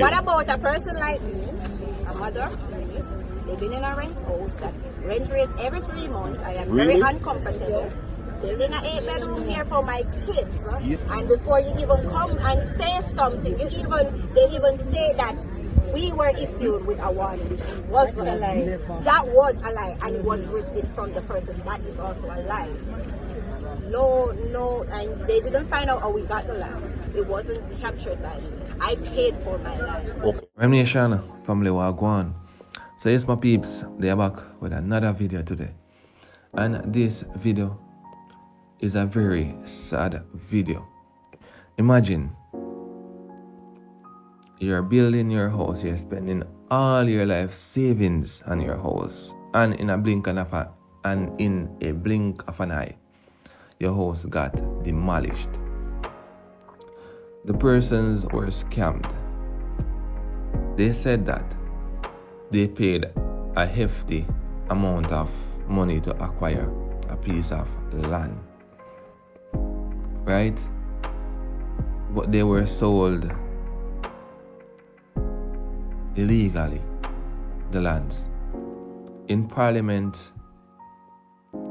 What about a person like me, a mother of three, living in a rent house that rent raised every 3 months? I am very uncomfortable. Building an 8-bedroom here for my kids, and before you even come and say something, they even state that we were issued with a warning. It was a lie. That was a lie, and it was written from the person. That is also a lie. No, and they didn't find out how we got the land. It wasn't captured by me. I paid for my land. Okay. Remnation, family wagwan. So yes, my peeps, they are back with another video today, and this video is a very sad video. Imagine you're building your house, you're spending all your life savings on your house, and in a blink of an eye, your house got demolished. The persons were scammed. They said that they paid a hefty amount of money to acquire a piece of land, right? But they were sold illegally, the lands. In Parliament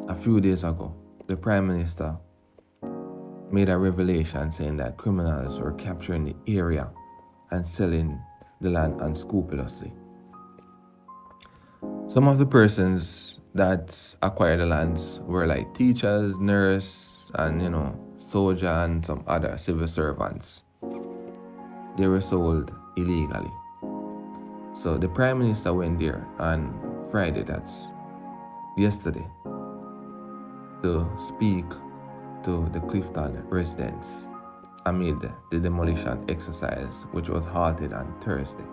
a few days ago, the Prime Minister made a revelation saying that criminals were capturing the area and selling the land unscrupulously. Some of the persons that acquired the lands were like teachers, nurses, and soldier and some other civil servants. They were sold illegally. So the Prime Minister went there on Friday, that's yesterday, to speak to the Clifton residents amid the demolition exercise, which was halted on Thursday.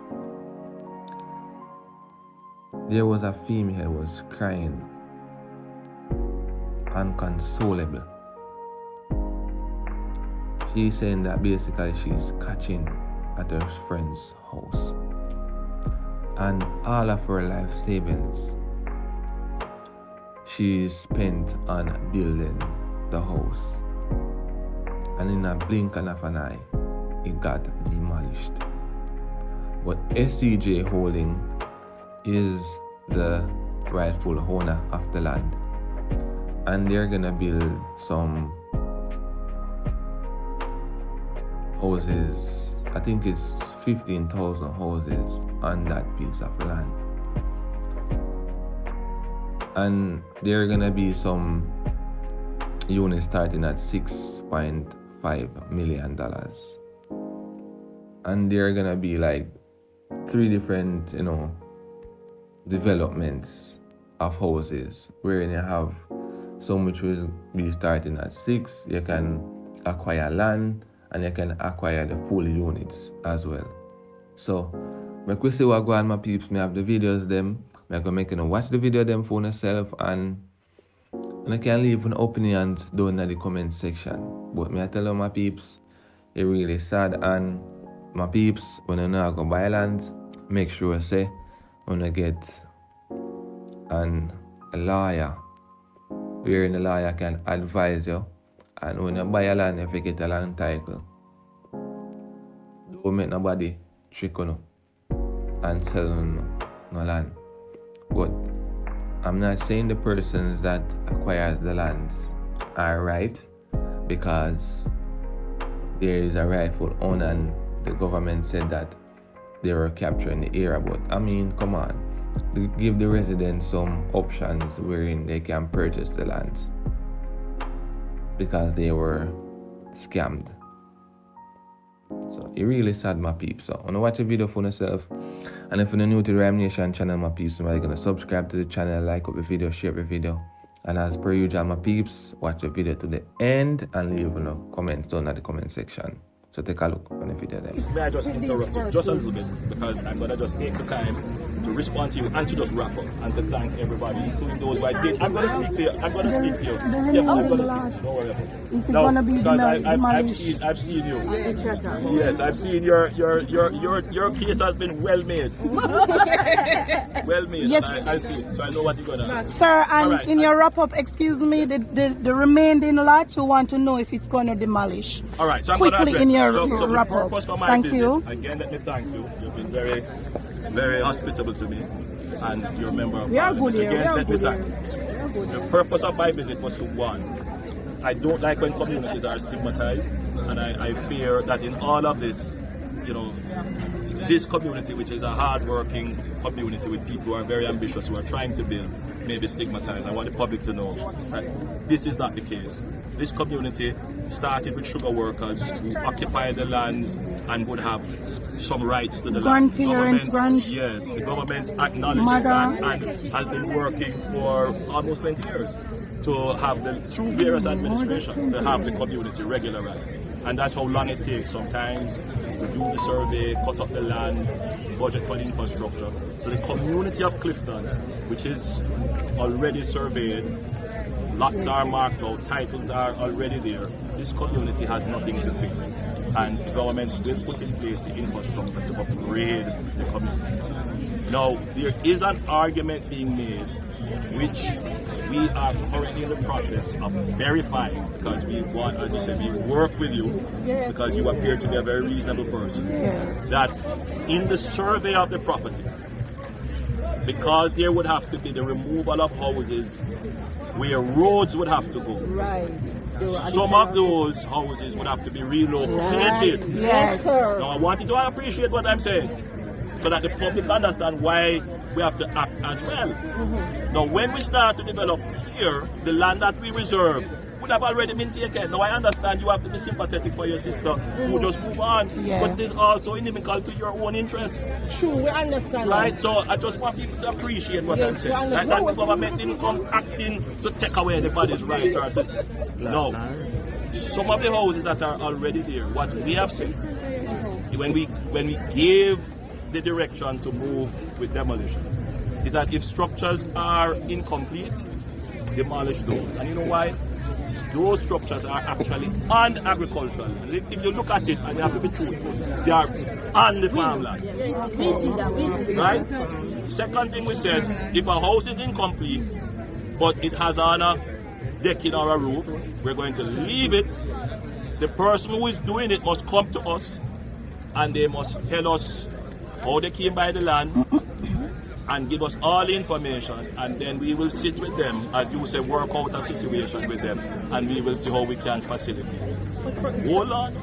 There was a female who was crying unconsolable. She's saying that basically she's catching at her friend's house, and all of her life savings she spent on building the house, and in a blink of an eye it got demolished. But SCJ Holding is the rightful owner of the land, and they're gonna build some houses. I think it's 15,000 houses on that piece of land, and there are gonna be some units starting at $6.5 million, and there are gonna be like 3 different developments of houses, wherein you have some which will be starting at 6. You can acquire land, and you can acquire the full units as well. So make we see what go on, my peeps. Me have the videos them. I'm gonna make you watch the video them for yourself, and I can leave an opinions down in the comment section. But me I tell you, my peeps, it really sad. And my peeps, when you know go buy land, make sure say when you get a lawyer, wherein the lawyer can advise you. And when you buy a land, if you get a land title, don't make nobody trick on you and sell no land. But I'm not saying the persons that acquire the lands are right, because there is a rightful owner, and the government said that they were capturing the area. But I mean, come on, they give the residents some options wherein they can purchase the lands, because they were scammed. So it really sad, my peeps. So wanna watch the video for yourself, and if you're new to the Rhyme Nation channel, my peeps, you're gonna subscribe to the channel, like up the video, share the video, and as per usual, my peeps, watch the video to the end and leave comments down in the comment section. So take a look on the video then. May I just interrupt you just a little bit, because I'm gonna just take the time to respond to you and to just wrap up and to thank everybody, including those who I did. I'm gonna speak to you. I'm gonna speak to you. Yeah, I'm gonna speak to you. Don't worry about it. Is it gonna be because I've seen you. Yes, I've seen your case has been well made. Well made. Yes. I see it. So I know what you're gonna. Sir, and right. in your wrap up, excuse me, the remaining lot, you want to know if it's gonna demolish. All right. So quickly in your So the purpose for my visit, you. again, let me thank you. You've been very, very hospitable to me, and you're a member of Parliament. Again, let me thank you. The purpose of my visit was to one. I don't like when communities are stigmatized, and I fear that in all of this, you know, this community, which is a hard-working community with people who are very ambitious, who are trying to build, may be stigmatized. I want the public to know that this is not the case. This community started with sugar workers who occupied the lands and would have some rights to the land. Yes, the government acknowledges that and has been working for almost 20 years to have through various administrations, to have the community regularized. And that's how long it takes sometimes to do the survey, cut up the land, budget for the infrastructure. So the community of Clifton, which is already surveyed, lots are marked out, titles are already there, this community has nothing to fear. And the government will put in place the infrastructure to upgrade the community. Now, there is an argument being made which we are currently in the process of verifying, because we want, as you said, we work with you because you appear to be a very reasonable person, that in the survey of the property, because there would have to be the removal of houses where roads would have to go. Right. Some of those houses would have to be relocated. Right. Yes, sir. Now I want you to appreciate what I'm saying, so that the public understand why we have to act as well. Now when we start to develop here, the land that we reserve would have already been taken. Now I understand you have to be sympathetic for your sister who just move on, but it is also inimical to your own interests. True, we understand. Right, so I just want people to appreciate what I'm saying. Like that the government didn't come acting to take away anybody's rights or to, no. Some of the houses that are already there, what we have said, when we gave the direction to move with demolition, is that if structures are incomplete, demolish those. And you know why? Those structures are actually on agricultural. If you look at it, and you have to be truthful, they are on the farmland. Right? Second thing we said, if a house is incomplete, but it has on a decking or a roof, we're going to leave it. The person who is doing it must come to us, and they must tell us how they came by the land, and give us all the information, and then we will sit with them, as you say, work out a situation with them, and we will see how we can facilitate. Hold on.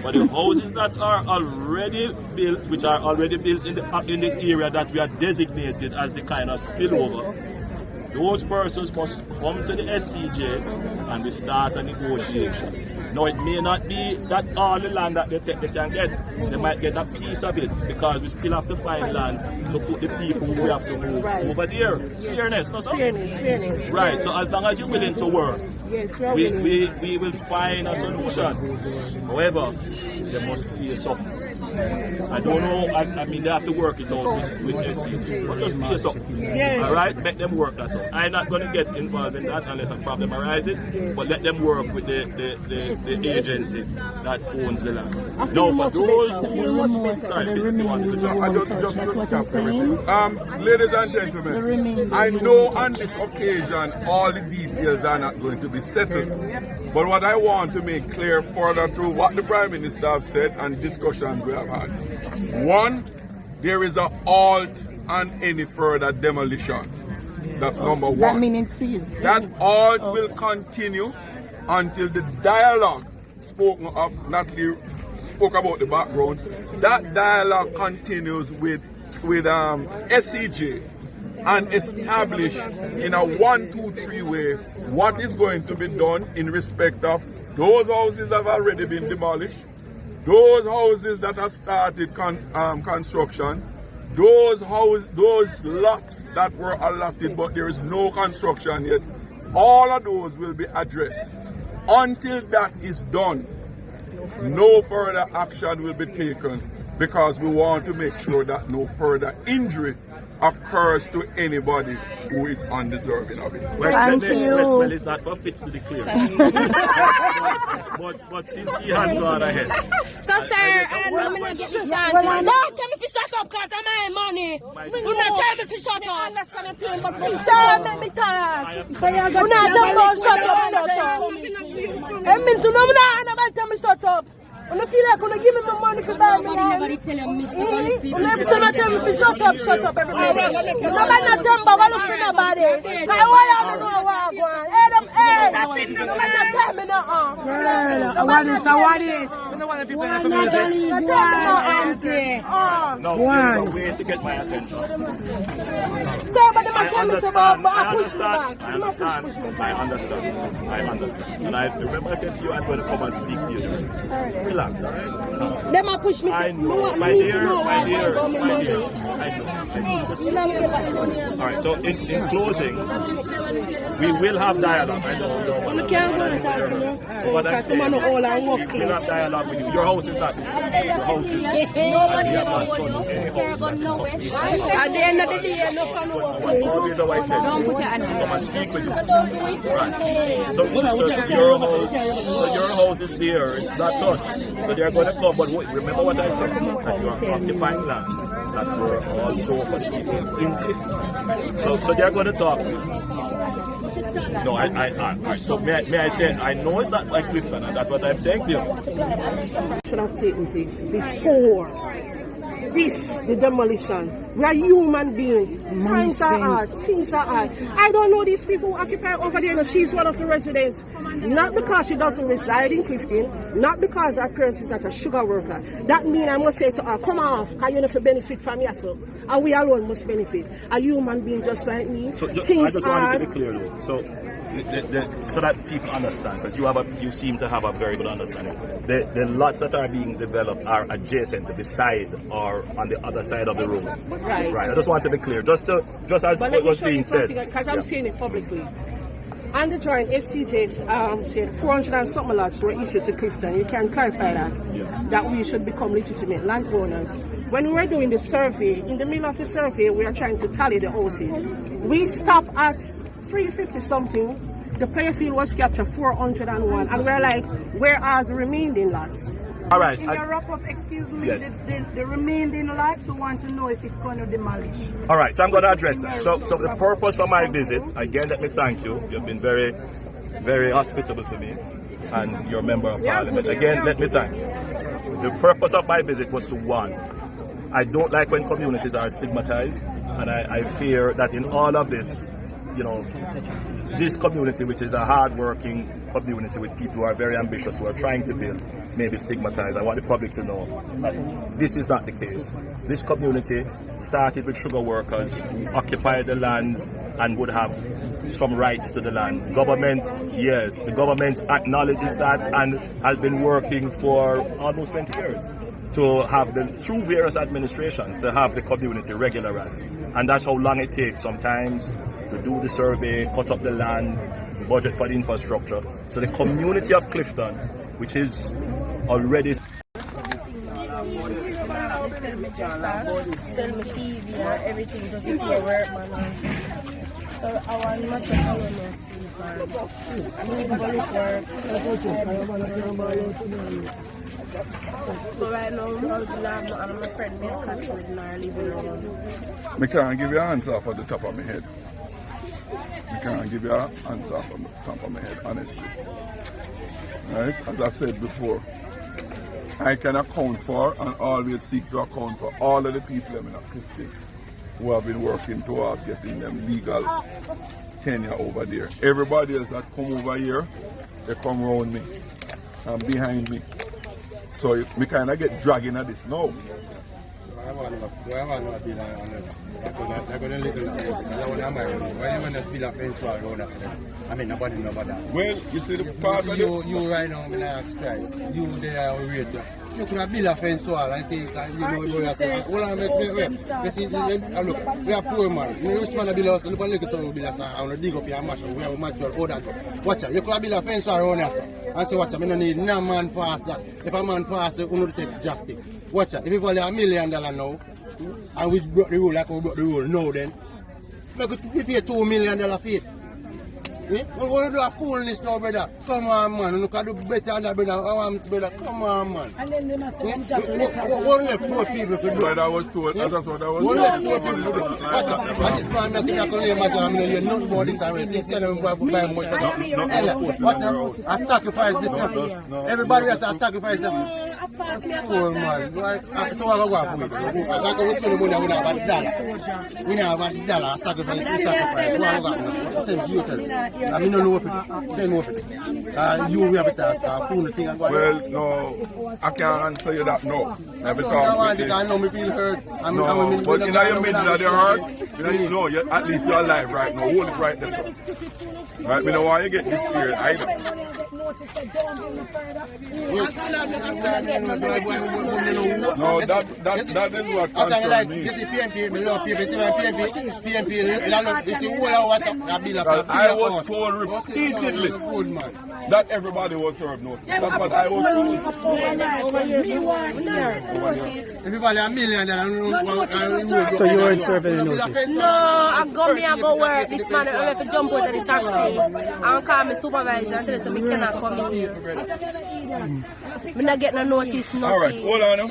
But the houses that are already built, which are already built in the area that we are designated as the kind of spillover, those persons must come to the SCJ and we start a negotiation. Now it may not be that all the land that they take they can get. They might get a piece of it, because we still have to find land to put the people who we have to move over there. Fairness, no sir? Fairness. Right, so as long as you're willing to work, we will find a solution. However, they must pay something. I don't know, I mean they have to work it out with SCG, but just pay something. Alright, make them work that out. I'm not going to get involved in that unless a problem arises, but let them work with the agency that owns the land. Now for those who... Sorry, you want to That's what I'm saying. Ladies and gentlemen, I know on this occasion all the details are not going to be settled. But what I want to make clear further through what the Prime Minister have said and discussions we have had. One, there is a halt on any further demolition. That's number one. That means that halt will continue until the dialogue spoken of, Natalie spoke about the background, that dialogue continues with SCJ and establish in a 1, 2, 3 way what is going to be done in respect of those houses that have already been demolished, those houses that have started construction, those lots that were allotted but there is no construction yet. All of those will be addressed. Until that is done, no further action will be taken, because we want to make sure that no further injury occurs to anybody who is undeserving of it. Well, it's not for Fitz to declare. but since he has gone ahead. So, sir, I'm going to get the chance. Don't tell me to shut up, because I'm my money. Do not tell me to shut up. Sir, let me talk. Do not tell me to shut up. I mean, to know that I'm about to tell me shut up. I feel like when you give me my money for buy me land. Nobody tell you miss people. Every time I tell me to shut up everybody. Nobody not tell me about look for nobody. Why I don't know what I'm going. Nobody not tell me nothing. Girl, what is? One not a leave, No, there's a way to get my attention. Sir, but I understand. I understand. And I remember I said to you, I'm going to come and speak to you. Relax, all right? Them a push me. I know, my dear. I know. All right, so in closing, we will have dialogue. I know. You can't go and talk to me. So what I'm saying, we will have dialogue with you. Your house is not this. Your house is. We have not touched any house. At the end of the day, no fun work. Always a white head. Come and speak with you. Right. So your house is there. It's not touched. So they're going to come. But remember what I said. That you are occupying lands that were also for the people in Clifton. So they're going to talk. No, I so may I say, I know it's not like Clifton, and that's what I'm saying to you. Should have taken place before the demolition. We are human beings. Times are hard. Things are hard. I don't know these people who occupy over there. She's one of the residents. Not because she doesn't reside in Clifton, not because her parents is not a sugar worker. That means I must say to her, come off, because you have to benefit from yourself. And we alone must benefit. A human being just like me. So I just wanted to be clear though. So that people understand, because you seem to have a very good understanding. The lots that are being developed are adjacent to the side or on the other side of the road. Right. I just want to be clear, just as what was being said. Because I'm saying it publicly. And the joint SCJs said 400 and something lots were issued to Clifton. You can clarify that, that we should become legitimate landowners. When we were doing the survey, in the middle of the survey, we are trying to tally the houses. We stopped at 350 something. The player field was captured 401, and we're like, where are the remaining lots? All right. In your wrap-up, excuse me, yes. the remaining lots, we want to know if it's going to demolish. All right, so I'm going to address that. So the purpose for my visit, again, let me thank you. You've been very, very hospitable to me, and you're a member of parliament. Again, let me thank you. The purpose of my visit was to, one, I don't like when communities are stigmatized, and I fear that in all of this, you know, this community, which is a hard-working community with people who are very ambitious, who are trying to build, may be stigmatized. I want the public to know that this is not the case. This community started with sugar workers who occupied the lands and would have some rights to the land. Government, yes, the government acknowledges that and has been working for almost 20 years to have through various administrations, to have the community regularized. And that's how long it takes sometimes to do the survey, cut up the land, budget for the infrastructure. So the community of Clifton, which is already Sell me TV and everything, just if you work, man. So I want not just how you sleep, man. I need to work. So right now, I'm my friend, me a catch with her living around. I can't give you an answer off the top of my head. I can't give you an answer off the top of my head, honestly. Right? As I said before, I can account for and always seek to account for all of the people in Clifton who have been working towards getting them legal tenure over there. Everybody else that come over here, they come around me and behind me. So we kind of get dragging at this now. I want to be like honest. Because I'm going to live in the place. I want to marry. Why you want to build a fence wall around us? I mean, nobody know about that. Well, you see the part of you right now, I'm going to ask Christ. You there are weird. You could have built a fence wall and say, you know, well, I'm going to you see, look, we are poor man. You know, which man to build us? Look at the we build us. I want to dig up your match. We have a match all that. Watch out. You could have built a fence wall around us. And say, watch out, I don't need no man pass that. If a man pass it, we don't take justice. Watch out. If you value $1 million now, and we broke the rule like we broke the rule now then, we pay $2 million for it. want to do a foolishness now, brother. Come on, man. You can do better than that, brother. I want, brother. Come on, man. And then they must have What left poor people to do? But I was told, that's what I was What told. left poor people to do? I just plan to say I can lay my time. I hear nothing about this. I see them buy much. I sacrifice this. Everybody else, I sacrifice them. Poor man. So I go for it. I can listen to money. We don't have $1. We don't have $1. I sacrifice. I mean, no of it. Then of it. You have it. Well, no, I can't answer you that no. Every time. I know me feel hurt. No, but in your middle of the hurt, no, at least you're alive right now. Hold it right there. Right, me know why you get this spirit either. No, that is what concerns me. This is PMP, me love PMP, this is all I was. I was told repeatedly that everybody was served notice. That's what I was told. Everybody a million. So you weren't serving a notice? No, I go work. This man I have to jump out of the taxi and call my supervisor and tell him we cannot come in here. We not get no notice, nothing. Alright, hold on now.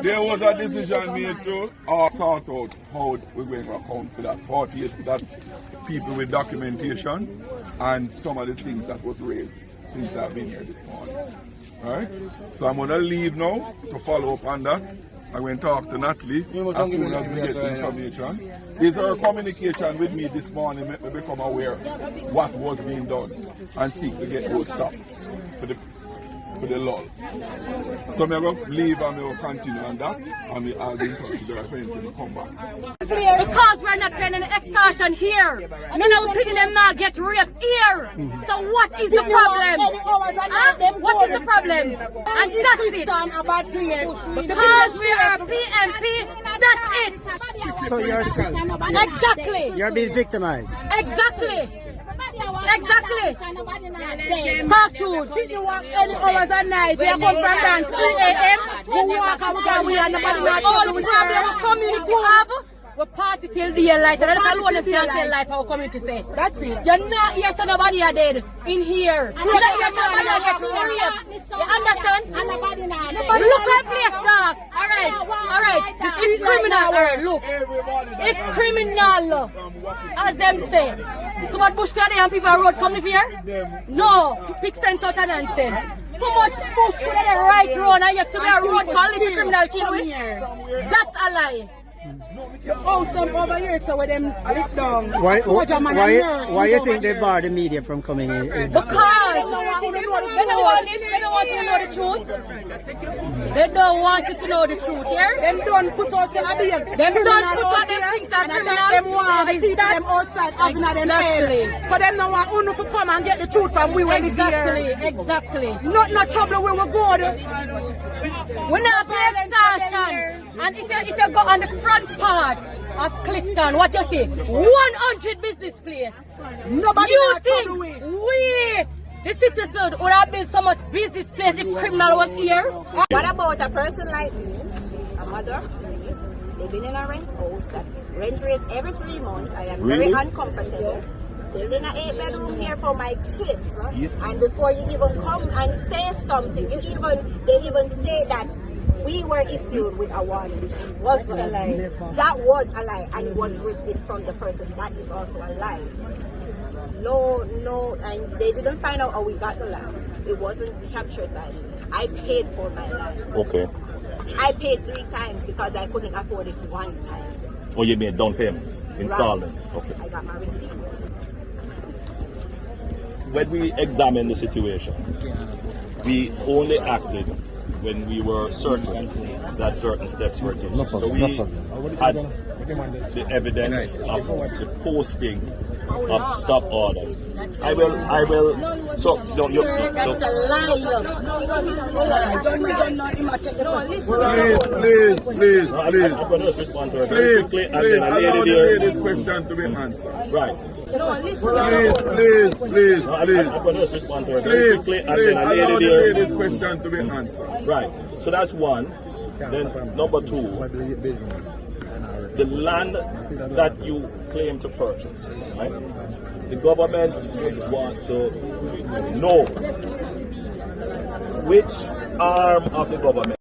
There was a decision made to sort out how we're going to account for that 48, that people with documentation and some of the things that was raised since I've been here this morning. Alright? So I'm going to leave now to follow up on that. I'm going to talk to Natalie as soon as we get the information. Is her communication with me this morning make me become aware of what was being done and seek to get those stopped for the law. So I'm going to leave and we'll continue on that and I'll be in touch with her if anything will come back. Because we're not paying any extortion here. None of the people them not get raped here. So what is the problem? What is the problem? And that's it. Because we are PMP, that's it. So you're Exactly. You're being victimized. Exactly. Talk to People walk any hours at night. We are come from dance 3 a.m. We walk out we are nobody not all the problem community have. We party till daylight, and that's what the tell life our community say. That's it. You're not here, so nobody are dead in here. You're not here, so nobody are getting raped. You understand? Look at place, dog. All right. It's criminal. All right, look. It's criminal, as them say. So much bush there and people on road coming here? No, pick sense out of nonsense. So much bush there the right road and yet to be a road calling the criminal kill with. That's a lie. You house them over here so with them lick down. Why you think they bar the media from coming in? Because they don't want you to know the truth. They don't want you to know the truth here. Them don't put out the abuse. Them don't put out them things that criminal. Them want to see them outside having them head. For them no want Uno to come and get the truth from we when it's here. Exactly. Not trouble where we go. We're not paying extortion. And if you go on the front part of Clifton, what you see? 100 business place. Nobody you think we, the citizens, would have been so much business place if criminal was here? What about a person like me, a mother, living in a rent house that rent raised every 3 months? I am very uncomfortable. Building an 8-bedroom here for my kids, and before you even come and say something, they even state that we were issued with a warning. It was a lie. That was a lie, and it was written from the person. That is also a lie. No, and they didn't find out how we got the land. It wasn't captured by me. I paid for my land. Okay. I paid 3 times because I couldn't afford it 1 time. Oh, you made down payments, installments. Right. Okay. I got my receipts. When we examined the situation, we only acted when we were certain that certain steps were taken. So we had the evidence of the posting of stop orders. I will. So no, That's a lie. Please. I'm going to respond to her Please, quickly, and then a allow lady the there. lady's question to be answered. Right. Please. I'm going to respond to her very quickly, and then a Allow the lady there. lady's question to be answered. Right. So that's one. Then number 2. the land that you claim to purchase, right? The government would want to know which arm of the government